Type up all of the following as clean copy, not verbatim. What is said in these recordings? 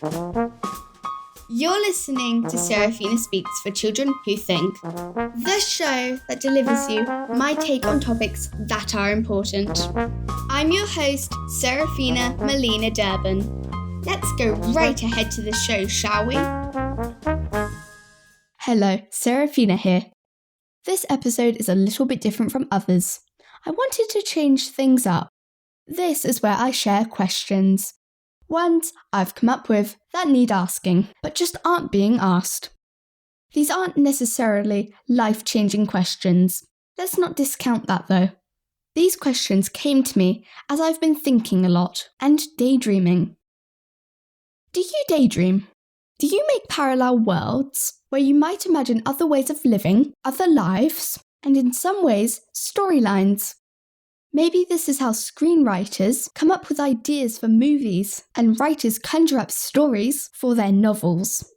You're listening to Seraphina Speaks for Children Who Think, the show that delivers you my take on topics that are important. I'm your host, Seraphina Malina-Derben. Let's go right ahead to the show, shall we? Hello, Seraphina here. This episode is a little bit different from others. I wanted to change things up. This is where I share questions. Ones I've come up with that need asking, but just aren't being asked. These aren't necessarily life-changing questions. Let's not discount that though. These questions came to me as I've been thinking a lot and daydreaming. Do you daydream? Do you make parallel worlds where you might imagine other ways of living, other lives, and in some ways, storylines? Maybe this is how screenwriters come up with ideas for movies and writers conjure up stories for their novels.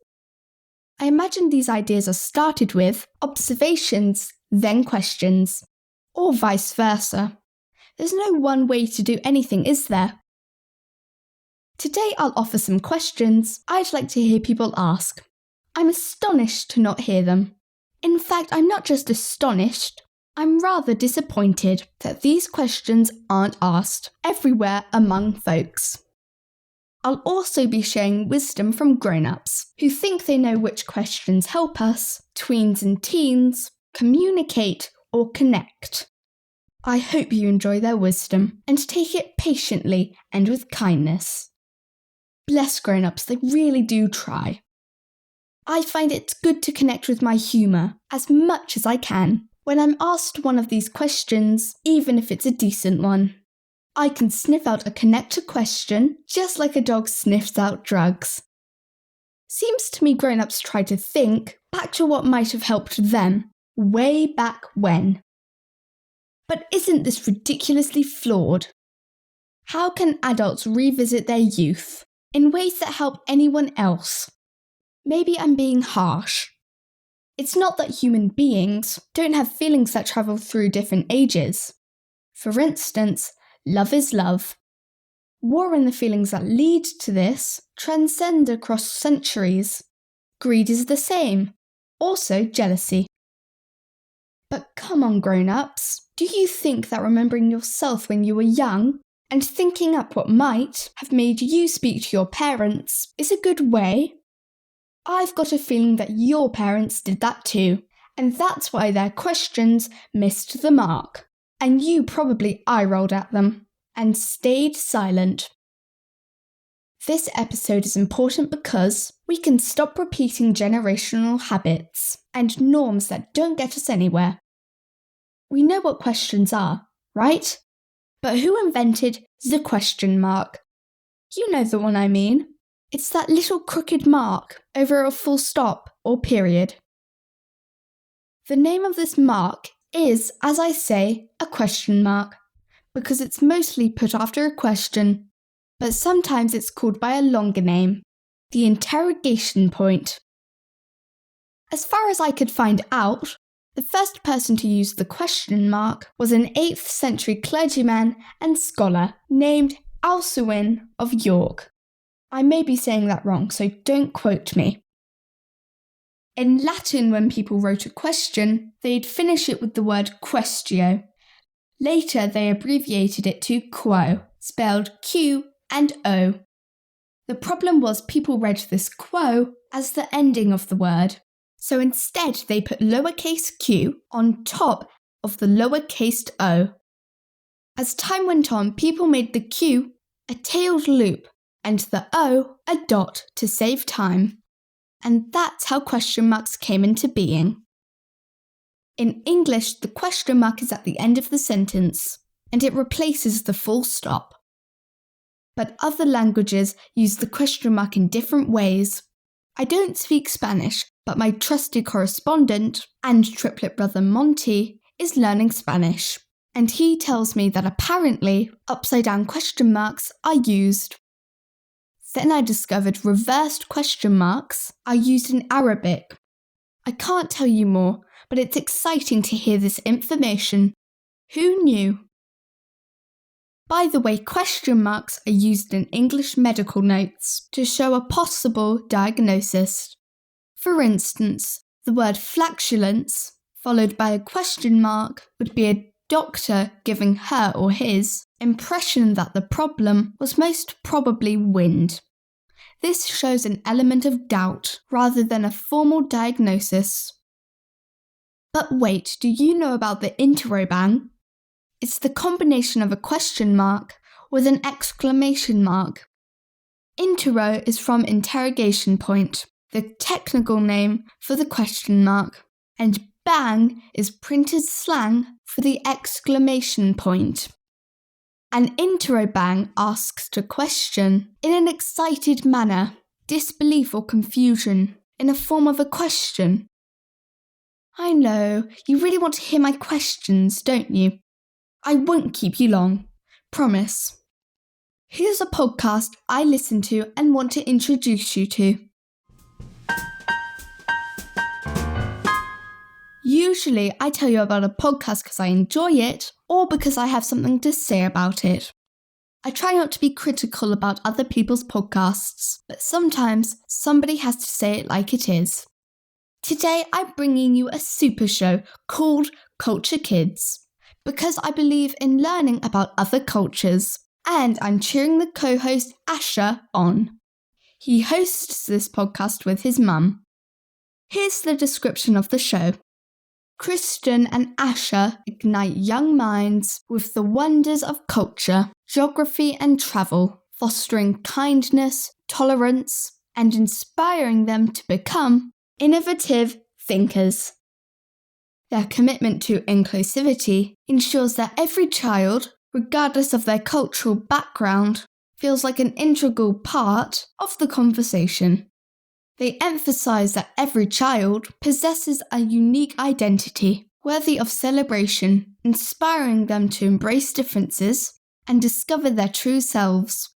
I imagine these ideas are started with observations, then questions, or vice versa. There's no one way to do anything, is there? Today I'll offer some questions I'd like to hear people ask. I'm astonished to not hear them. In fact, I'm not just astonished, I'm rather disappointed that these questions aren't asked everywhere among folks. I'll also be sharing wisdom from grown-ups who think they know which questions help us, tweens and teens, communicate or connect. I hope you enjoy their wisdom and take it patiently and with kindness. Bless grown-ups, they really do try. I find it's good to connect with my humour as much as I can. When I'm asked one of these questions, even if it's a decent one, I can sniff out a connector question just like a dog sniffs out drugs. Seems to me grown-ups try to think back to what might have helped them way back when. But isn't this ridiculously flawed? How can adults revisit their youth in ways that help anyone else? Maybe I'm being harsh. It's not that human beings don't have feelings that travel through different ages. For instance, love is love. War and the feelings that lead to this transcend across centuries. Greed is the same, also jealousy. But come on, grown-ups, do you think that remembering yourself when you were young and thinking up what might have made you speak to your parents is a good way? I've got a feeling that your parents did that too, and that's why their questions missed the mark, and you probably eye-rolled at them and stayed silent. This episode is important because we can stop repeating generational habits and norms that don't get us anywhere. We know what questions are, right? But who invented the question mark? You know the one I mean. It's that little crooked mark over a full stop or period. The name of this mark is, as I say, a question mark, because it's mostly put after a question, but sometimes it's called by a longer name, the interrogation point. As far as I could find out, the first person to use the question mark was an 8th century clergyman and scholar named Alcuin of York. I may be saying that wrong, so don't quote me. In Latin, when people wrote a question, they'd finish it with the word questio. Later, they abbreviated it to quo, spelled Q and O. The problem was people read this quo as the ending of the word, so instead they put lowercase q on top of the lowercase o. As time went on, people made the Q a tailed loop and the O a dot to save time. And that's how question marks came into being. In English, the question mark is at the end of the sentence, and it replaces the full stop. But other languages use the question mark in different ways. I don't speak Spanish, but my trusted correspondent and triplet brother Monty is learning Spanish, and he tells me that apparently upside-down question marks are used. Then I discovered reversed question marks are used in Arabic. I can't tell you more, but it's exciting to hear this information. Who knew? By the way, question marks are used in English medical notes to show a possible diagnosis. For instance, the word flatulence, followed by a question mark, would be a doctor giving her or his impression that the problem was most probably wind. This shows an element of doubt rather than a formal diagnosis. But wait, do you know about the Interrobang? It's the combination of a question mark with an exclamation mark. Interro is from interrogation point, the technical name for the question mark, and bang is printed slang for the exclamation point. An interrobang asks to question in an excited manner, disbelief or confusion, in a form of a question. I know, you really want to hear my questions, don't you? I won't keep you long. Promise. Here's a podcast I listen to and want to introduce you to. Usually I tell you about a podcast because I enjoy it or because I have something to say about it. I try not to be critical about other people's podcasts, but sometimes somebody has to say it like it is. Today I'm bringing you a super show called Culture Kids, because I believe in learning about other cultures, and I'm cheering the co-host Asher on. He hosts this podcast with his mum. Here's the description of the show. Kristen and Asher ignite young minds with the wonders of culture, geography and travel, fostering kindness, tolerance, and inspiring them to become innovative thinkers. Their commitment to inclusivity ensures that every child, regardless of their cultural background, feels like an integral part of the conversation. They emphasize that every child possesses a unique identity, worthy of celebration, inspiring them to embrace differences and discover their true selves.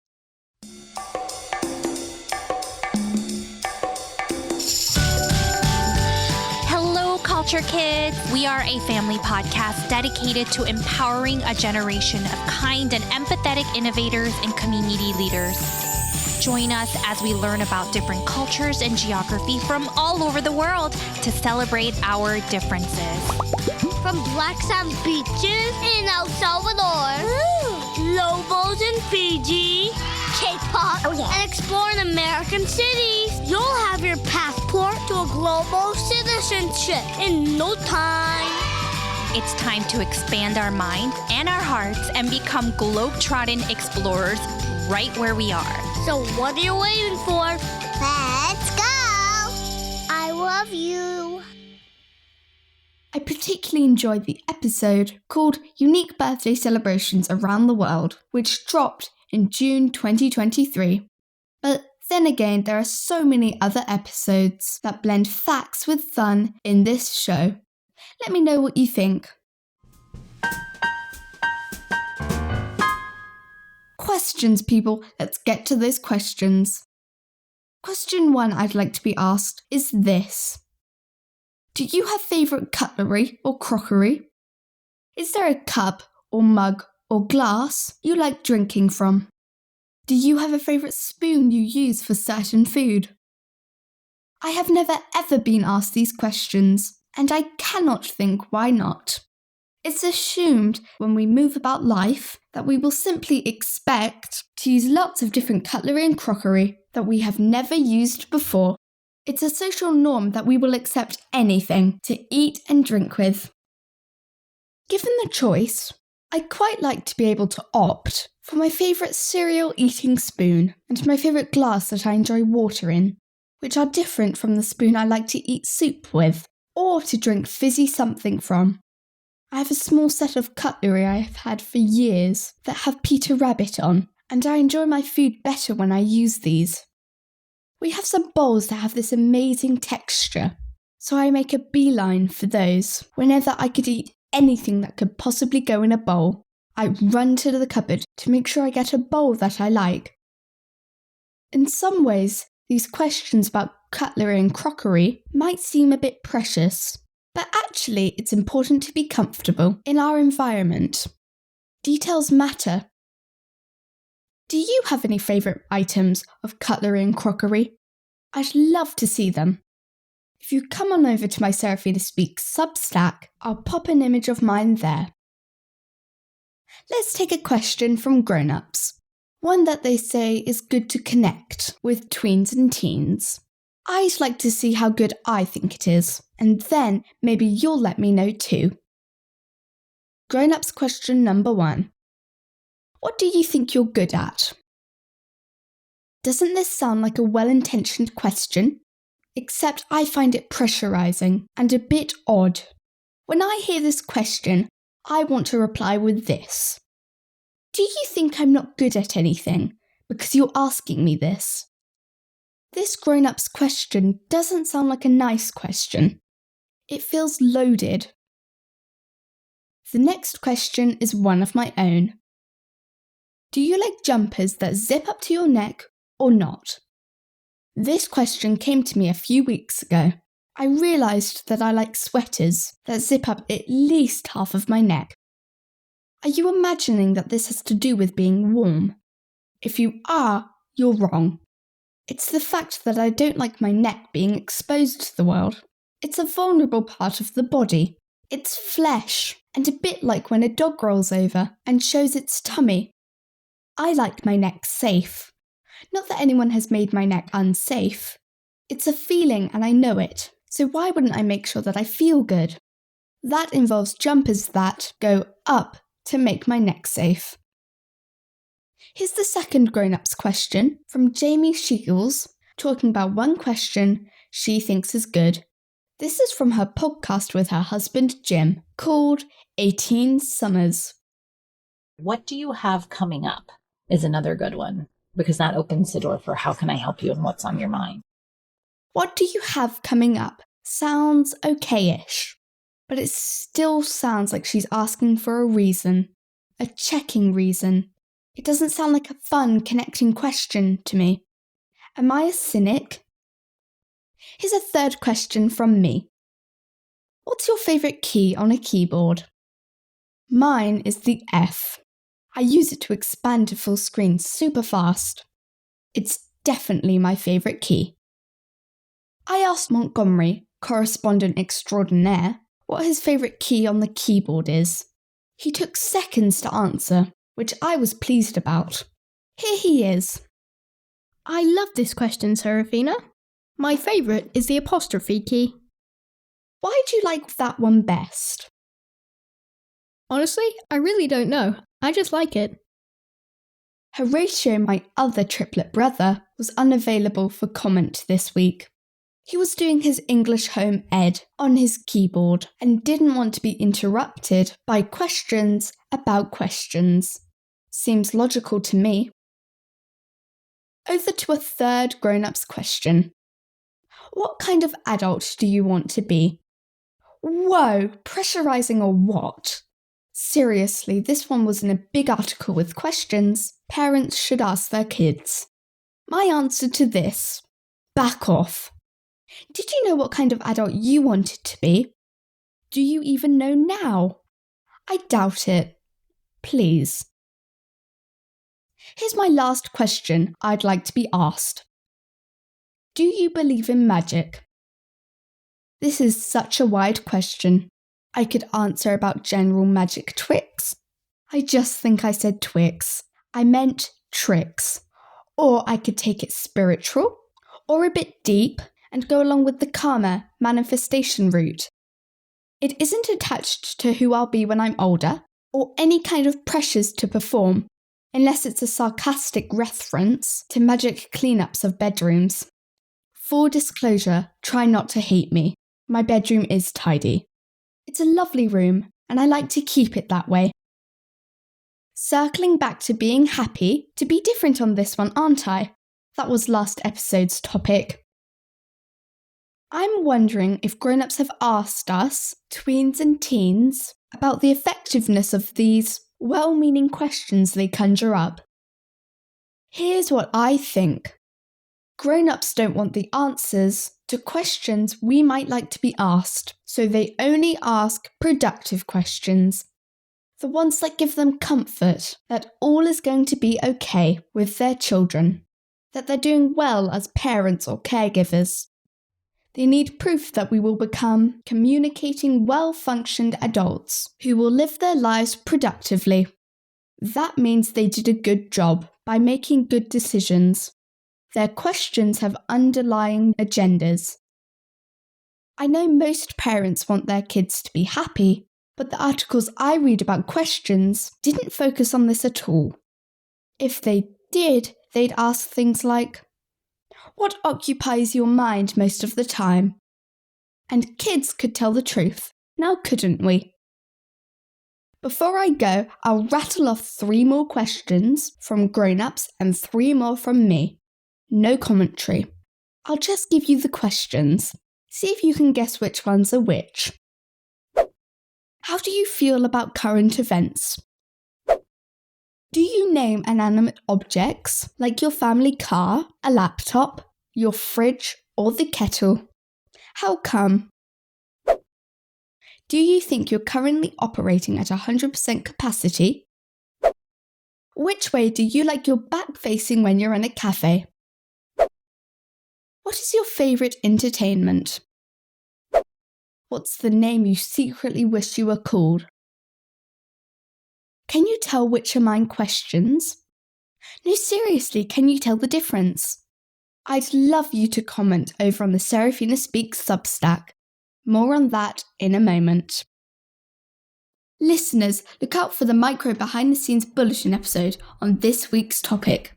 Culture Kids. We are a family podcast dedicated to empowering a generation of kind and empathetic innovators and community leaders. Join us as we learn about different cultures and geography from all over the world to celebrate our differences. From black sand beaches in El Salvador, Lobos in Fiji, K-pop, and exploring American cities. You'll have your passport to a global citizenship in no time. It's time to expand our mind and our hearts and become globe-trotting explorers right where we are. So what are you waiting for? Let's go! I love you. I particularly enjoyed the episode called Unique Birthday Celebrations Around the World, which dropped in June 2023. But then again, there are so many other episodes that blend facts with fun in this show. Let me know what you think. Questions, people. Let's get to those questions. Question 1 I'd like to be asked is this. Do you have favourite cutlery or crockery? Is there a cup or mug or glass you like drinking from? Do you have a favourite spoon you use for certain food? I have never ever been asked these questions, and I cannot think why not. It's assumed when we move about life that we will simply expect to use lots of different cutlery and crockery that we have never used before. It's a social norm that we will accept anything to eat and drink with. Given the choice, I'd quite like to be able to opt for my favourite cereal eating spoon and my favourite glass that I enjoy water in, which are different from the spoon I like to eat soup with or to drink fizzy something from. I have a small set of cutlery I have had for years that have Peter Rabbit on, and I enjoy my food better when I use these. We have some bowls that have this amazing texture, so I make a beeline for those. Whenever I could eat anything that could possibly go in a bowl, I run to the cupboard to make sure I get a bowl that I like. In some ways, these questions about cutlery and crockery might seem a bit precious, but actually it's important to be comfortable in our environment. Details matter. Do you have any favourite items of cutlery and crockery? I'd love to see them. If you come on over to my Seraphina Speaks Substack, I'll pop an image of mine there. Let's take a question from grown-ups. One that they say is good to connect with tweens and teens. I'd like to see how good I think it is, and then maybe you'll let me know too. Grown-ups question number 1. What do you think you're good at? Doesn't this sound like a well-intentioned question? Except I find it pressurizing and a bit odd. When I hear this question, I want to reply with this. Do you think I'm not good at anything because you're asking me this? This grown-up's question doesn't sound like a nice question. It feels loaded. The next question is one of my own. Do you like jumpers that zip up to your neck or not? This question came to me a few weeks ago. I realised that I like sweaters that zip up at least half of my neck. Are you imagining that this has to do with being warm? If you are, you're wrong. It's the fact that I don't like my neck being exposed to the world. It's a vulnerable part of the body. It's flesh, and a bit like when a dog rolls over and shows its tummy. I like my neck safe. Not that anyone has made my neck unsafe. It's a feeling and I know it, so why wouldn't I make sure that I feel good? That involves jumpers that go up to make my neck safe. Here's the second grown-ups question from Jamie Shields, talking about one question she thinks is good. This is from her podcast with her husband Jim, called 18 Summers. What do you have coming up is another good one, because that opens the door for how can I help you and what's on your mind. What do you have coming up sounds okay-ish, but it still sounds like she's asking for a reason, a checking reason. It doesn't sound like a fun, connecting question to me. Am I a cynic? Here's a third question from me. What's your favourite key on a keyboard? Mine is the F. I use it to expand to full screen super fast. It's definitely my favourite key. I asked Montgomery, correspondent extraordinaire, what his favourite key on the keyboard is. He took seconds to answer, which I was pleased about. Here he is. I love this question, Seraphina. My favourite is the apostrophe key. Why do you like that one best? Honestly, I really don't know. I just like it. Horatio, my other triplet brother, was unavailable for comment this week. He was doing his English home ed on his keyboard and didn't want to be interrupted by questions about questions. Seems logical to me. Over to a third grown-ups question. What kind of adult do you want to be? Whoa, pressurizing or what? Seriously, this one was in a big article with questions parents should ask their kids. My answer to this: back off. Did you know what kind of adult you wanted to be? Do you even know now? I doubt it. Please. Here's my last question I'd like to be asked. Do you believe in magic? This is such a wide question. I could answer about general magic tricks. I just think I said Twix. I meant tricks. Or I could take it spiritual, or a bit deep, and go along with the karma manifestation route. It isn't attached to who I'll be when I'm older, or any kind of pressures to perform, unless it's a sarcastic reference to magic cleanups of bedrooms. Full disclosure, try not to hate me. My bedroom is tidy. It's a lovely room, and I like to keep it that way. Circling back to being happy, to be different on this one, aren't I? That was last episode's topic. I'm wondering if grown-ups have asked us, tweens and teens, about the effectiveness of these well-meaning questions they conjure up. Here's what I think. Grown-ups don't want the answers to questions we might like to be asked, so they only ask productive questions. The ones that give them comfort that all is going to be okay with their children, that they're doing well as parents or caregivers. They need proof that we will become communicating, well-functioned adults who will live their lives productively. That means they did a good job by making good decisions. Their questions have underlying agendas. I know most parents want their kids to be happy, but the articles I read about questions didn't focus on this at all. If they did, they'd ask things like, what occupies your mind most of the time? And kids could tell the truth, now couldn't we? Before I go, I'll rattle off 3 more questions from grown-ups and 3 more from me. No commentary. I'll just give you the questions. See if you can guess which ones are which. How do you feel about current events? Do you name inanimate objects like your family car, a laptop, your fridge, or the kettle? How come? Do you think you're currently operating at 100% capacity? Which way do you like your back facing when you're in a cafe? What is your favourite entertainment? What's the name you secretly wish you were called? Can you tell which are mine questions? No, seriously, can you tell the difference? I'd love you to comment over on the Seraphina Speaks Substack. More on that in a moment. Listeners, look out for the micro Behind the Scenes Bulletin episode on this week's topic.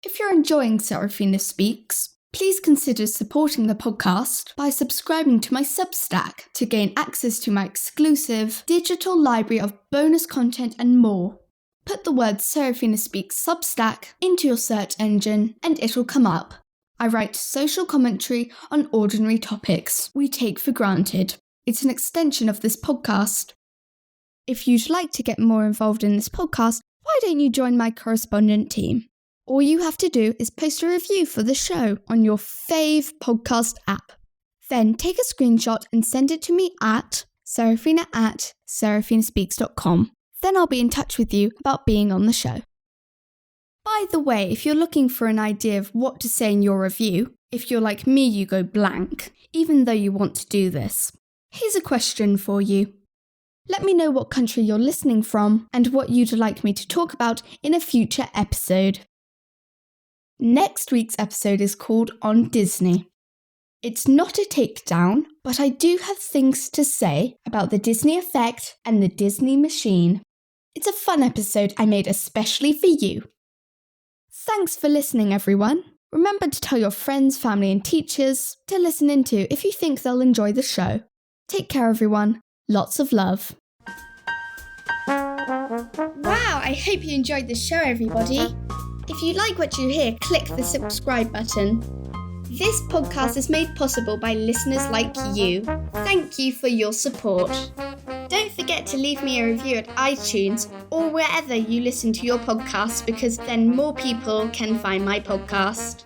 If you're enjoying Seraphina Speaks, please consider supporting the podcast by subscribing to my Substack to gain access to my exclusive digital library of bonus content and more. Put the word Seraphina Speaks Substack into your search engine and it'll come up. I write social commentary on ordinary topics we take for granted. It's an extension of this podcast. If you'd like to get more involved in this podcast, why don't you join my correspondent team? All you have to do is post a review for the show on your fave podcast app. Then take a screenshot and send it to me at seraphina@seraphinaspeaks.com. Then I'll be in touch with you about being on the show. By the way, if you're looking for an idea of what to say in your review, if you're like me, you go blank, even though you want to do this. Here's a question for you. Let me know what country you're listening from and what you'd like me to talk about in a future episode. Next week's episode is called On Disney. It's not a takedown, but I do have things to say about the Disney effect and the Disney machine. It's a fun episode I made especially for you. Thanks for listening, everyone. Remember to tell your friends, family, and teachers to listen into if you think they'll enjoy the show. Take care, everyone. Lots of love. Wow, I hope you enjoyed the show, everybody. If you like what you hear, click the subscribe button. This podcast is made possible by listeners like you. Thank you for your support. Don't forget to leave me a review at iTunes or wherever you listen to your podcast, because then more people can find my podcast.